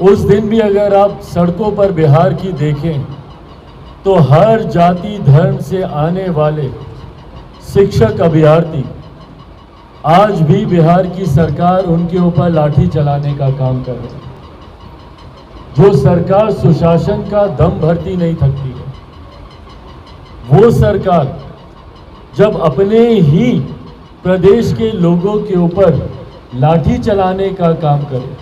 उस दिन भी अगर आप सड़कों पर बिहार की देखें तो हर जाति धर्म से आने वाले शिक्षक अभ्यर्थी आज भी बिहार की सरकार उनके ऊपर लाठी चलाने का काम कर रही है। जो सरकार सुशासन का दम भरती नहीं थकती है, वो सरकार जब अपने ही प्रदेश के लोगों के ऊपर लाठी चलाने का काम करे।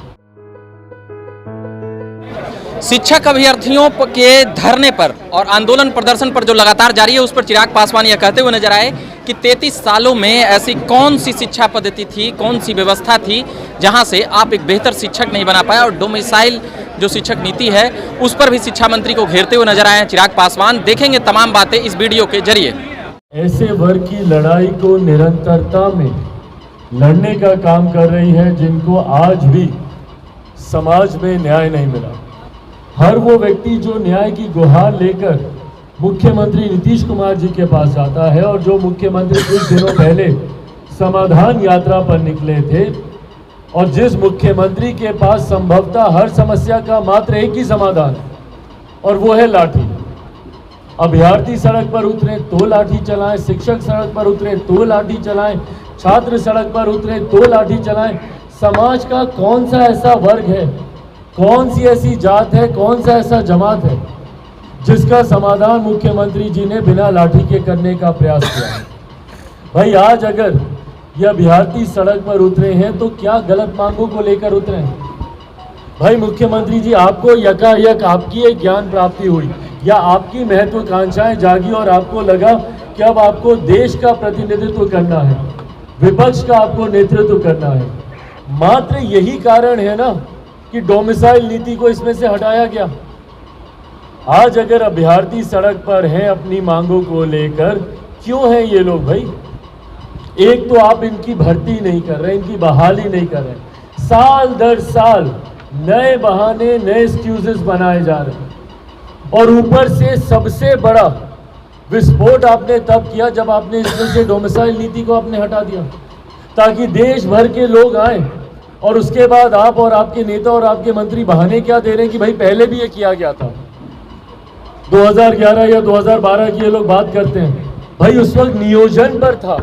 शिक्षक अभ्यर्थियों के धरने पर और आंदोलन प्रदर्शन पर जो लगातार जारी है, उस पर चिराग पासवान यह कहते हुए नजर आए कि 33 सालों में ऐसी कौन सी शिक्षा पद्धति थी, कौन सी व्यवस्था थी जहां से आप एक बेहतर शिक्षक नहीं बना पाए। और डोमिसाइल जो शिक्षक नीति है उस पर भी शिक्षा मंत्री को घेरते हुए नजर आए हैं चिराग पासवान। देखेंगे तमाम बातें इस वीडियो के जरिए। ऐसे वर्ग की लड़ाई को निरंतरता में लड़ने का काम कर रही है जिनको आज भी समाज में न्याय नहीं मिला। हर वो व्यक्ति जो न्याय की गुहार लेकर मुख्यमंत्री नीतीश कुमार जी के पास आता है, और जो मुख्यमंत्री कुछ दिनों पहले समाधान यात्रा पर निकले थे, और जिस मुख्यमंत्री के पास संभवतः हर समस्या का मात्र एक ही समाधान है और वो है लाठी। अभ्यर्थी सड़क पर उतरे तो लाठी चलाएं, शिक्षक सड़क पर उतरे तो लाठी चलाएं, छात्र सड़क पर उतरे तो लाठी चलाएं। समाज का कौन सा ऐसा वर्ग है, कौन सी ऐसी जात है, कौन सा ऐसा जमात है जिसका समाधान मुख्यमंत्री जी ने बिना लाठी के करने का प्रयास किया है? भाई आज अगर ये अभ्यर्थी सड़क पर उतरे हैं तो क्या गलत मांगों को लेकर उतरे हैं? भाई मुख्यमंत्री जी, आपको यकायक आपकी एक ज्ञान प्राप्ति हुई या आपकी महत्वाकांक्षाएं जागी और आपको लगा कि अब आपको देश का प्रतिनिधित्व करना है, विपक्ष का आपको नेतृत्व करना है। मात्र यही कारण है ना कि डोमिसाइल नीति को इसमें से हटाया गया। आज अगर अभ्यर्थी सड़क पर हैं अपनी मांगों को लेकर, क्यों हैं ये लोग? भाई एक तो आप इनकी भर्ती नहीं कर रहे, इनकी बहाली नहीं कर रहे, साल दर साल नए बहाने, नए एक्सक्यूजेस बनाए जा रहे हैं। और ऊपर से सबसे बड़ा विस्फोट आपने तब किया जब आपने इसमें से डोमिसाइल नीति को आपने हटा दिया, ताकि देश भर के लोग आए। और उसके बाद आप और आपके नेता और आपके मंत्री बहाने क्या दे रहे हैं कि भाई पहले भी ये किया गया था। 2011 या 2012 की ये लोग बात करते हैं। भाई उस वक्त नियोजन पर था,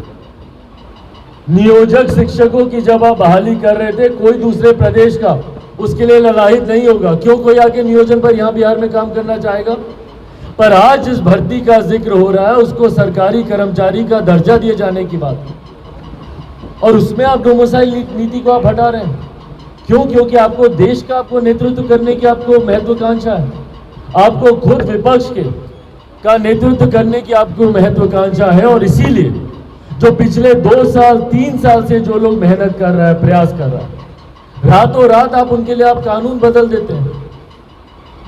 नियोजक शिक्षकों की जब आप बहाली कर रहे थे, कोई दूसरे प्रदेश का उसके लिए ललाहित नहीं होगा। क्यों कोई आके नियोजन पर यहाँ बिहार में काम करना चाहेगा? पर आज जिस भर्ती का जिक्र हो रहा है उसको सरकारी कर्मचारी का दर्जा दिए जाने की बात है, और उसमें आप डोमिसाइल नीति को आप हटा रहे हैं। क्यों? क्योंकि आपको देश का आपको नेतृत्व करने की आपको महत्वाकांक्षा है, आपको खुद विपक्ष के का नेतृत्व करने की आपको महत्वाकांक्षा है। और इसीलिए जो पिछले 2 साल 3 साल से जो लोग मेहनत कर रहा है, प्रयास कर रहा है, रातों रात आप उनके लिए आप कानून बदल देते हैं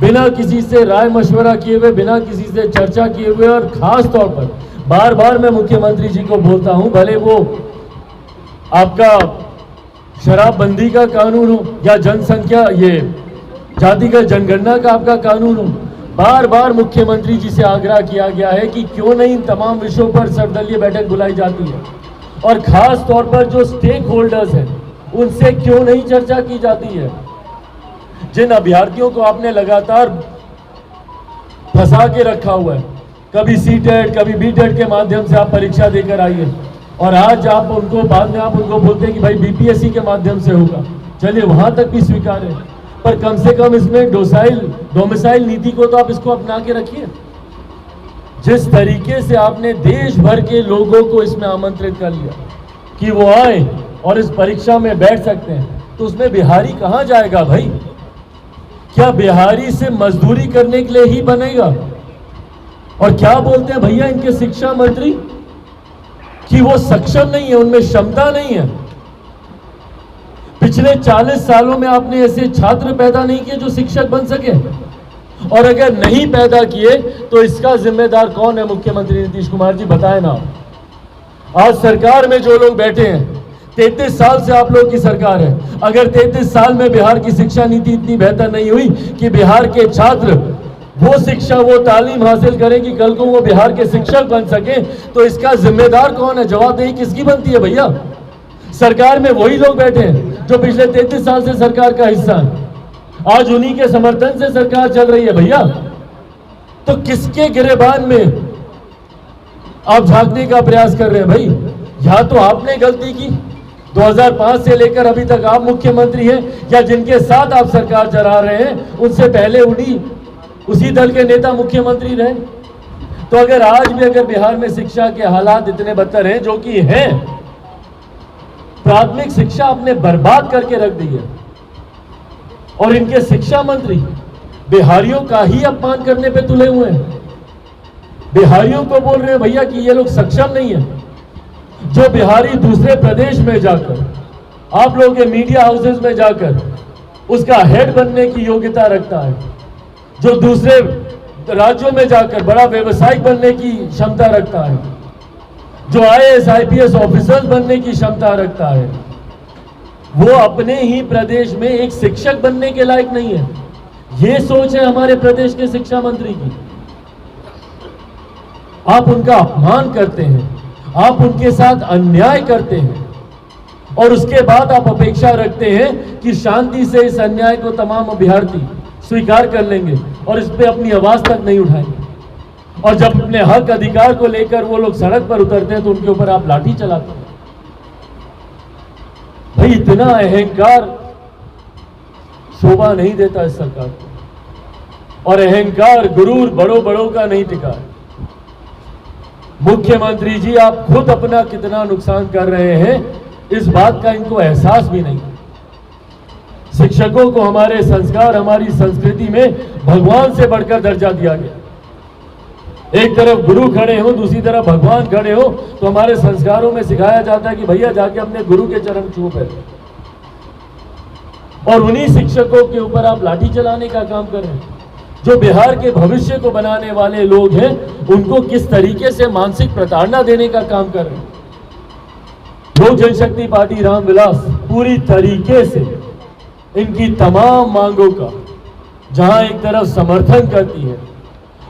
बिना किसी से राय मशवरा किए हुए, बिना किसी से चर्चा किए हुए। और खास तौर पर बार बार मैं मुख्यमंत्री जी को बोलता हूं, भले वो आपका शराबबंदी का कानून हो या जनसंख्या ये जातिगत जनगणना का आपका कानून हो, बार बार मुख्यमंत्री जी से आग्रह किया गया है कि क्यों नहीं इन तमाम विषयों पर सर्वदलीय बैठक बुलाई जाती है, और खास तौर पर जो स्टेक होल्डर्स हैं उनसे क्यों नहीं चर्चा की जाती है। जिन अभ्यर्थियों को आपने लगातार फंसा के रखा हुआ है, कभी सीटेट कभी बीटेट के माध्यम से आप परीक्षा देकर आइए, और आज आप उनको बाद में आप उनको बोलते हैं कि भाई बीपीएससी के माध्यम से होगा। चलिए वहां तक भी स्वीकार है, पर कम से कम इसमें डोमिसाइल नीति को तो आप इसको अपना के रखिए। जिस तरीके से आपने देश भर के लोगों को इसमें आमंत्रित कर लिया कि वो आए और इस परीक्षा में बैठ सकते हैं, तो उसमें बिहारी कहां जाएगा? भाई क्या बिहारी से मजदूरी करने के लिए ही बनेगा? और क्या बोलते हैं भैया इनके शिक्षा मंत्री कि वो सक्षम नहीं है, उनमें क्षमता नहीं है। पिछले 40 सालों में आपने ऐसे छात्र पैदा नहीं किए जो शिक्षक बन सके, और अगर नहीं पैदा किए तो इसका जिम्मेदार कौन है? मुख्यमंत्री नीतीश कुमार जी, बताएं ना। आज सरकार में जो लोग बैठे हैं, 33 साल से आप लोग की सरकार है, अगर 33 साल में बिहार की शिक्षा नीति इतनी बेहतर नहीं हुई कि बिहार के छात्र वो शिक्षा, वो तालीम हासिल करें कि कल को वो बिहार के शिक्षक बन सके, तो इसका जिम्मेदार कौन है? जवाबदेही किसकी बनती है भैया? सरकार में वही लोग बैठे हैं जो पिछले 33 साल से सरकार का हिस्सा है। आज उन्हीं के समर्थन से सरकार चल रही है भैया। तो किसके गिरेबान में आप झांकने का प्रयास कर रहे हैं भाई? या तो आपने गलती की, 2005 से लेकर अभी तक आप मुख्यमंत्री हैं, या जिनके साथ आप सरकार चला रहे हैं उनसे पहले उसी दल के नेता मुख्यमंत्री रहे। तो अगर आज भी अगर बिहार में शिक्षा के हालात इतने बदतर हैं, जो कि हैं, प्राथमिक शिक्षा आपने बर्बाद करके रख दी है, और इनके शिक्षा मंत्री बिहारियों का ही अपमान करने पे तुले हुए हैं। बिहारियों को बोल रहे हैं भैया कि ये लोग सक्षम नहीं है। जो बिहारी दूसरे प्रदेश में जाकर, आप लोगों के मीडिया हाउसेस में जाकर उसका हेड बनने की योग्यता रखता है, जो दूसरे राज्यों में जाकर बड़ा व्यवसायिक बनने की क्षमता रखता है, जो IAS IPS ऑफिसर्स बनने की क्षमता रखता है, वो अपने ही प्रदेश में एक शिक्षक बनने के लायक नहीं है। ये सोच है हमारे प्रदेश के शिक्षा मंत्री की। आप उनका अपमान करते हैं, आप उनके साथ अन्याय करते हैं, और उसके बाद आप अपेक्षा रखते हैं कि शांति से इस अन्याय को तमाम अभ्यर्थी स्वीकार कर लेंगे और इस पे अपनी आवाज तक नहीं उठाएंगे। और जब अपने हक अधिकार को लेकर वो लोग सड़क पर उतरते हैं तो उनके ऊपर आप लाठी चलाते हैं। भाई इतना अहंकार शोभा नहीं देता इस सरकार को, और अहंकार गुरूर बड़ों बड़ों का नहीं टिका है। मुख्यमंत्री जी आप खुद अपना कितना नुकसान कर रहे हैं, इस बात का इनको एहसास भी नहीं। शिक्षकों को हमारे संस्कार, हमारी संस्कृति में भगवान से बढ़कर दर्जा दिया गया। एक तरफ गुरु खड़े हो, दूसरी तरफ भगवान खड़े हो, तो हमारे संस्कारों में सिखाया जाता है कि भैया जाके अपने गुरु के चरण छू पहले, और उन्हीं शिक्षकों के ऊपर आप लाठी चलाने का काम कर रहे हैं। जो बिहार के भविष्य को बनाने वाले लोग हैं, उनको किस तरीके से मानसिक प्रताड़ना देने का काम कर रहे हैं। लोक जनशक्ति पार्टी रामविलास पूरी तरीके से इनकी तमाम मांगों का जहां एक तरफ समर्थन करती है,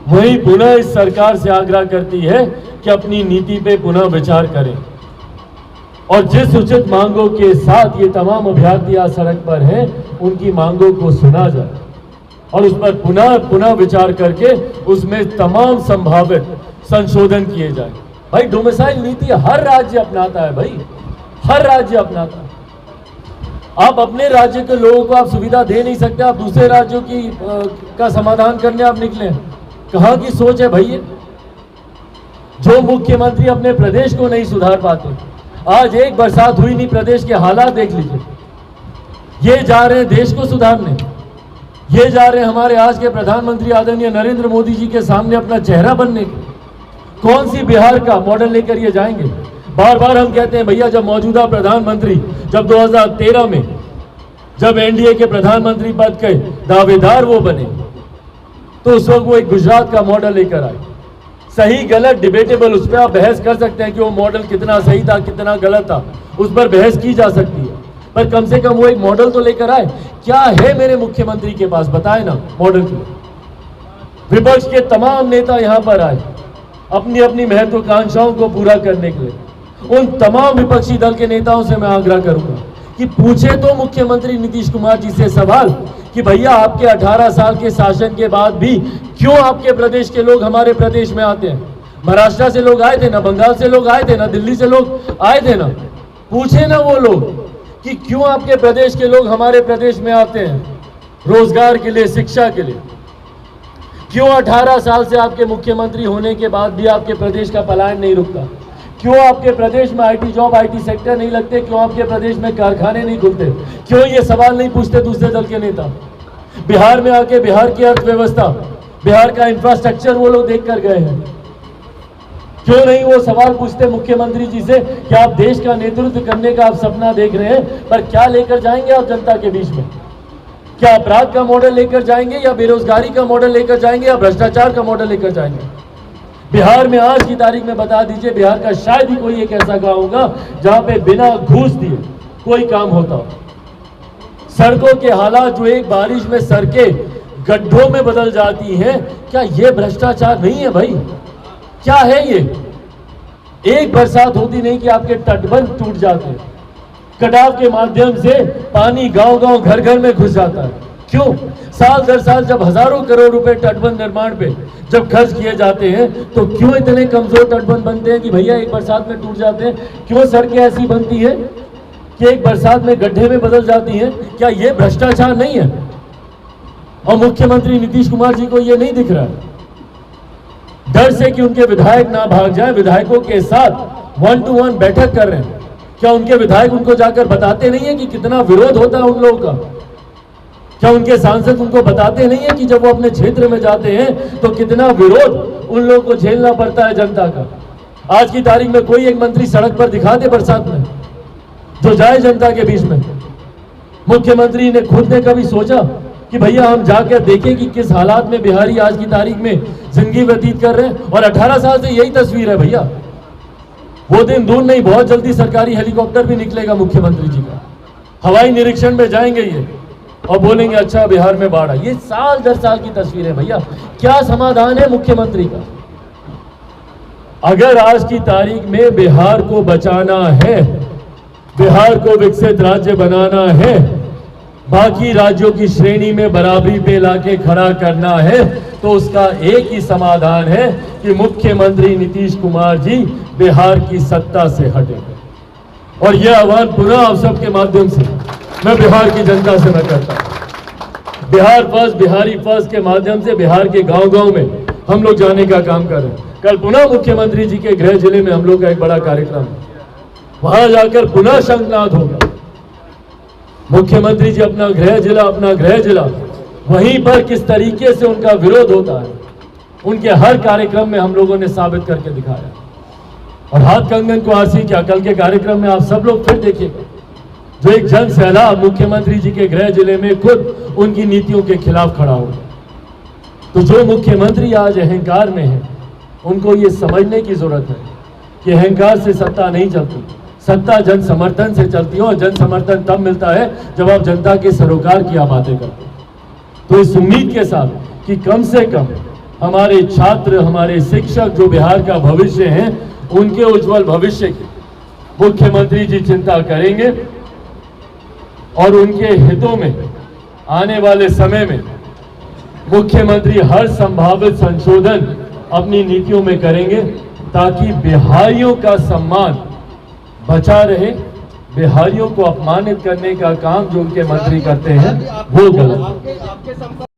वहीं पुनः इस सरकार से आग्रह करती है कि अपनी नीति पे पुनः विचार करें, और जिस उचित मांगों के साथ ये तमाम अभ्यर्थी आज सड़क पर हैं, उनकी मांगों को सुना जाए और उस पर पुनः विचार करके उसमें तमाम संभावित संशोधन किए जाए। भाई डोमिसाइल नीति हर राज्य अपनाता है, भाई हर राज्य अपनाता है। आप अपने राज्य के लोगों को आप सुविधा दे नहीं सकते, आप दूसरे राज्यों की का समाधान करने आप निकले। कहाँ की सोच है भैया? जो मुख्यमंत्री अपने प्रदेश को नहीं सुधार पाते, आज एक बरसात हुई नहीं, प्रदेश के हालात देख लीजिए। ये जा रहे हैं देश को सुधारने, ये जा रहे हैं हमारे आज के प्रधानमंत्री आदरणीय नरेंद्र मोदी जी के सामने अपना चेहरा बनने के। कौन सी बिहार का मॉडल लेकर ये जाएंगे? बार बार हम कहते हैं भैया, जब मौजूदा प्रधानमंत्री जब 2013 में जब एनडीए के प्रधानमंत्री पद के दावेदार वो बने, तो उस वक्त वो एक गुजरात का मॉडल लेकर आए। सही गलत डिबेटेबल, उस पर आप बहस कर सकते हैं कि वो मॉडल कितना सही था, कितना गलत था, उस पर बहस की जा सकती है, पर कम से कम वो एक मॉडल तो लेकर आए। क्या है मेरे मुख्यमंत्री के पास, बताए ना मॉडल की। विपक्ष के तमाम नेता यहां पर आए अपनी अपनी महत्वाकांक्षाओं को पूरा करने के लिए। उन तमाम विपक्षी दल के नेताओं से मैं आग्रह करूंगा कि पूछे तो मुख्यमंत्री नीतीश कुमार जी से सवाल कि भैया आपके 18 साल के शासन के बाद भी क्यों आपके प्रदेश के लोग हमारे प्रदेश में आते हैं? महाराष्ट्र से लोग आए थे ना, बंगाल से लोग आए थे ना, दिल्ली से लोग आए थे ना। पूछे ना वो लोग कि क्यों आपके प्रदेश के लोग हमारे प्रदेश में आते हैं रोजगार के लिए, शिक्षा के लिए। क्यों 18 साल से आपके मुख्यमंत्री होने के बाद भी आपके प्रदेश का पलायन नहीं रुकता? क्यों आपके प्रदेश में आईटी जॉब, आईटी सेक्टर नहीं लगते? क्यों आपके प्रदेश में कारखाने नहीं खुलते? क्यों ये सवाल नहीं पूछते दूसरे दल के नेता? बिहार में आके बिहार की अर्थव्यवस्था, बिहार का इंफ्रास्ट्रक्चर वो लोग देख कर गए हैं। क्यों नहीं वो सवाल पूछते मुख्यमंत्री जी से कि आप देश का नेतृत्व करने का आप सपना देख रहे हैं, पर क्या लेकर जाएंगे आप जनता के बीच में? क्या अपराध का मॉडल लेकर जाएंगे, या बेरोजगारी का मॉडल लेकर जाएंगे, या भ्रष्टाचार का मॉडल लेकर जाएंगे? बिहार में आज की तारीख में बता दीजिए, बिहार का शायद ही कोई एक ऐसा गांव होगा जहां पे बिना घूस दिए कोई काम होता हो। सड़कों के हालात जो एक बारिश में सड़कें गड्ढों में बदल जाती हैं, क्या ये भ्रष्टाचार नहीं है भाई? क्या है ये? एक बरसात होती नहीं कि आपके तटबंध टूट जाते हैं, कटाव के माध्यम से पानी गांव-गांव, घर-घर में घुस जाता है। क्यों? साल दर साल जब हजारों करोड़ रुपए तटबंध निर्माण पे जब खर्च किए जाते हैं तो क्यों इतने कमजोर तटबंध बनते हैं कि भैया एक बरसात में टूट जाते हैं? क्यों सड़कें ऐसी बनती है कि एक बरसात में गड्ढे में बदल जाती हैं? क्या ये भ्रष्टाचार नहीं है? और मुख्यमंत्री नीतीश कुमार जी को ये नहीं दिख रहा है? डर से कि उनके विधायक ना भाग जाए, विधायकों के साथ 1-to-1 बैठक कर रहे हैं। क्या उनके विधायक उनको जाकर बताते नहीं है कि कितना विरोध होता है उन लोगों का? क्या उनके सांसद उनको बताते नहीं है कि जब वो अपने क्षेत्र में जाते हैं तो कितना विरोध उन लोगों को झेलना पड़ता है जनता का? आज की तारीख में कोई एक मंत्री सड़क पर दिखा दे बरसात में जो जाए जनता के बीच में? मुख्यमंत्री ने खुद ने कभी सोचा कि भैया हम जाकर देखें कि किस हालात में बिहारी आज की तारीख में जिंदगी व्यतीत कर रहे हैं? और 18 साल से यही तस्वीर है भैया। वो दिन दूर नहीं, बहुत जल्दी सरकारी हेलीकॉप्टर भी निकलेगा मुख्यमंत्री जी का, हवाई निरीक्षण में जाएंगे ये और बोलेंगे अच्छा बिहार में बाढ़ आई। ये साल दर साल की तस्वीर है भैया। क्या समाधान है मुख्यमंत्री का? अगर आज की तारीख में बिहार को बचाना है, बिहार को विकसित राज्य बनाना है, बाकी राज्यों की श्रेणी में बराबरी पे लाके खड़ा करना है, तो उसका एक ही समाधान है कि मुख्यमंत्री नीतीश कुमार जी बिहार की सत्ता से हटेंगे। और यह आह्वान पुनः आप सबके माध्यम से मैं बिहार की जनता से मैं करता हूं। बिहार फर्स्ट, बिहारी फर्स्ट के माध्यम से बिहार के गांव-गांव में हम लोग जाने का काम कर रहे हैं। कल पुनः मुख्यमंत्री जी के गृह जिले में हम लोग का एक बड़ा कार्यक्रम है, वहां जाकर पुनः शंखनाद होगा। मुख्यमंत्री जी अपना गृह जिला वहीं पर किस तरीके से उनका विरोध होता है, उनके हर कार्यक्रम में हम लोगों ने साबित करके दिखाया। और हाथ कंगन को आरसी क्या, कल के कार्यक्रम में आप सब लोग फिर देखिएगा, जो एक जन सैलाब मुख्यमंत्री जी के गृह जिले में खुद उनकी नीतियों के खिलाफ खड़ा हो। तो जो मुख्यमंत्री आज अहंकार में है, उनको ये समझने की जरूरत है कि अहंकार से सत्ता नहीं चलती, सत्ता जन समर्थन से चलती है। और जन समर्थन तब मिलता है जब आप जनता के सरोकार की आप बातें करते हैं। तो इस उम्मीद के साथ कि कम से कम हमारे छात्र, हमारे शिक्षक जो बिहार का भविष्य हैं, उनके उज्जवल भविष्य की मुख्यमंत्री जी चिंता करेंगे और उनके हितों में आने वाले समय में मुख्यमंत्री हर संभावित संशोधन अपनी नीतियों में करेंगे ताकि बिहारियों का सम्मान बचा रहे। बिहारियों को अपमानित करने का काम जो उनके मंत्री करते हैं वो गलत है।